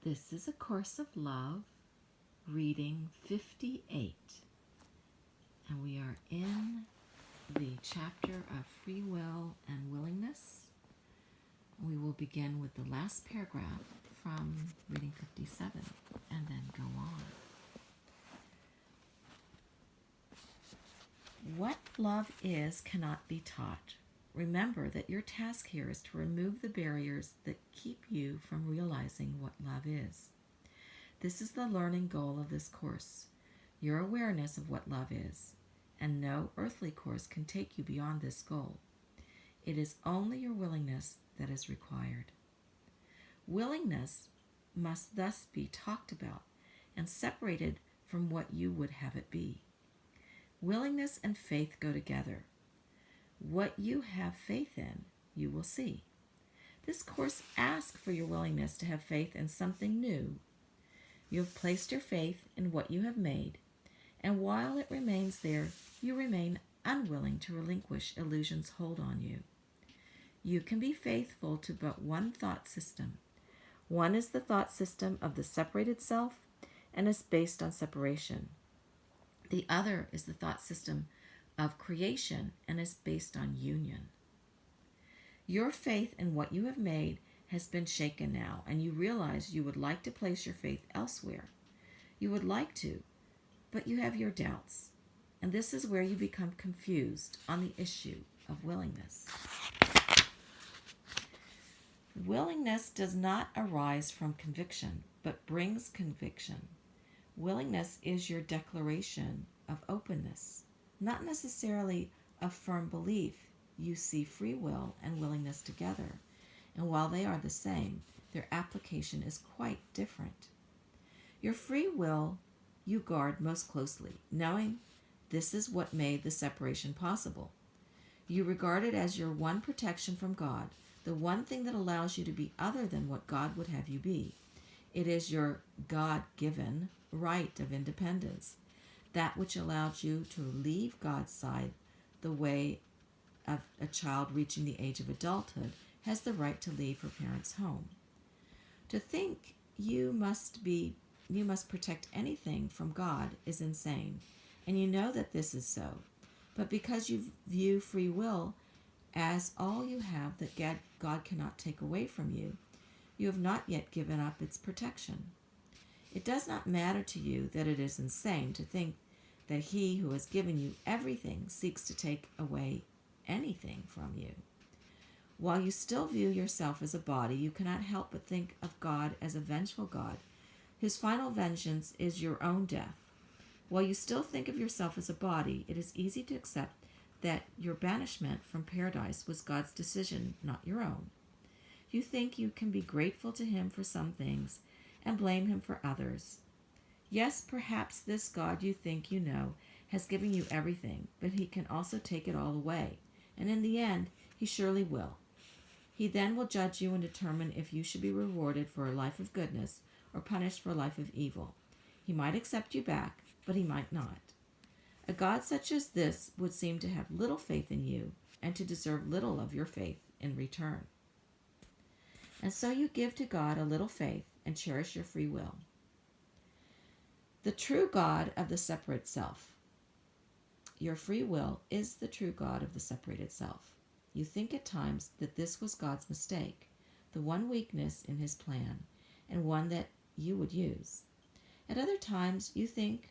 This is A Course of Love, reading 58, and we are in the chapter of free will and willingness. We will begin with the last paragraph from reading 57 and then go on. What love is cannot be taught. Remember that your task here is to remove the barriers that keep you from realizing what love is. This is the learning goal of this course, your awareness of what love is, and no earthly course can take you beyond this goal. It is only your willingness that is required. Willingness must thus be talked about and separated from what you would have it be. Willingness and faith go together. What you have faith in, you will see. This course asks for your willingness to have faith in something new. You have placed your faith in what you have made, and while it remains there, you remain unwilling to relinquish illusion's hold on you. You can be faithful to but one thought system. One is the thought system of the separated self and is based on separation. The other is the thought system of creation and is based on union. Your faith in what you have made has been shaken now, and you realize you would like to place your faith elsewhere. You would like to, but you have your doubts, and this is where you become confused on the issue of willingness. Willingness does not arise from conviction, but brings conviction. Willingness is your declaration of openness, not necessarily a firm belief. You see free will and willingness together, and while they are the same, their application is quite different. Your free will you guard most closely, knowing this is what made the separation possible. You regard it as your one protection from God, the one thing that allows you to be other than what God would have you be. It is your God-given right of independence, that which allows you to leave God's side the way of a child reaching the age of adulthood has the right to leave her parents' home. To think you must protect anything from God is insane, and you know that this is so. But because you view free will as all you have that God cannot take away from you, you have not yet given up its protection. It does not matter to you that it is insane to think that he who has given you everything seeks to take away anything from you. While you still view yourself as a body, you cannot help but think of God as a vengeful God, whose final vengeance is your own death. While you still think of yourself as a body, it is easy to accept that your banishment from paradise was God's decision, not your own. You think you can be grateful to him for some things and blame him for others. Yes, perhaps this God you think you know has given you everything, but he can also take it all away, and in the end, he surely will. He then will judge you and determine if you should be rewarded for a life of goodness or punished for a life of evil. He might accept you back, but he might not. A God such as this would seem to have little faith in you and to deserve little of your faith in return. And so you give to God a little faith and cherish your free will. The true God of the separate self. Your free will is the true God of the separated self. You think at times that this was God's mistake, the one weakness in his plan, and one that you would use. At other times you think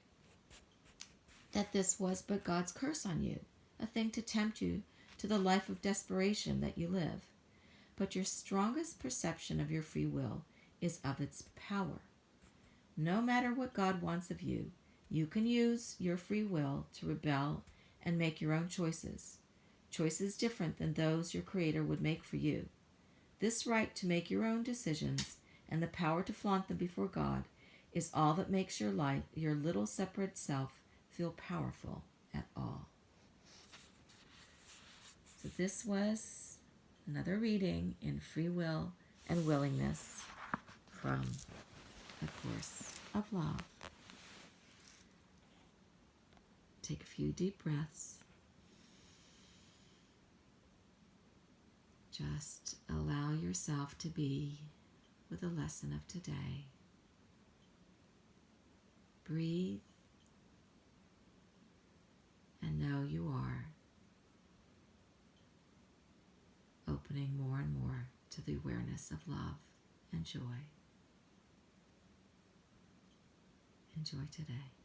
that this was but God's curse on you, a thing to tempt you to the life of desperation that you live. But your strongest perception of your free will is of its power. No matter what God wants of you, you can use your free will to rebel and make your own choices different than those your Creator would make for you. This right to make your own decisions and the power to flaunt them before God is all that makes your life, your little separate self, feel powerful at all. So this was another reading in Free Will and Willingness from A Course of Love. Take a few deep breaths. Just allow yourself to be with the lesson of today. Breathe and know you are opening more and more to the awareness of love and joy. Enjoy today.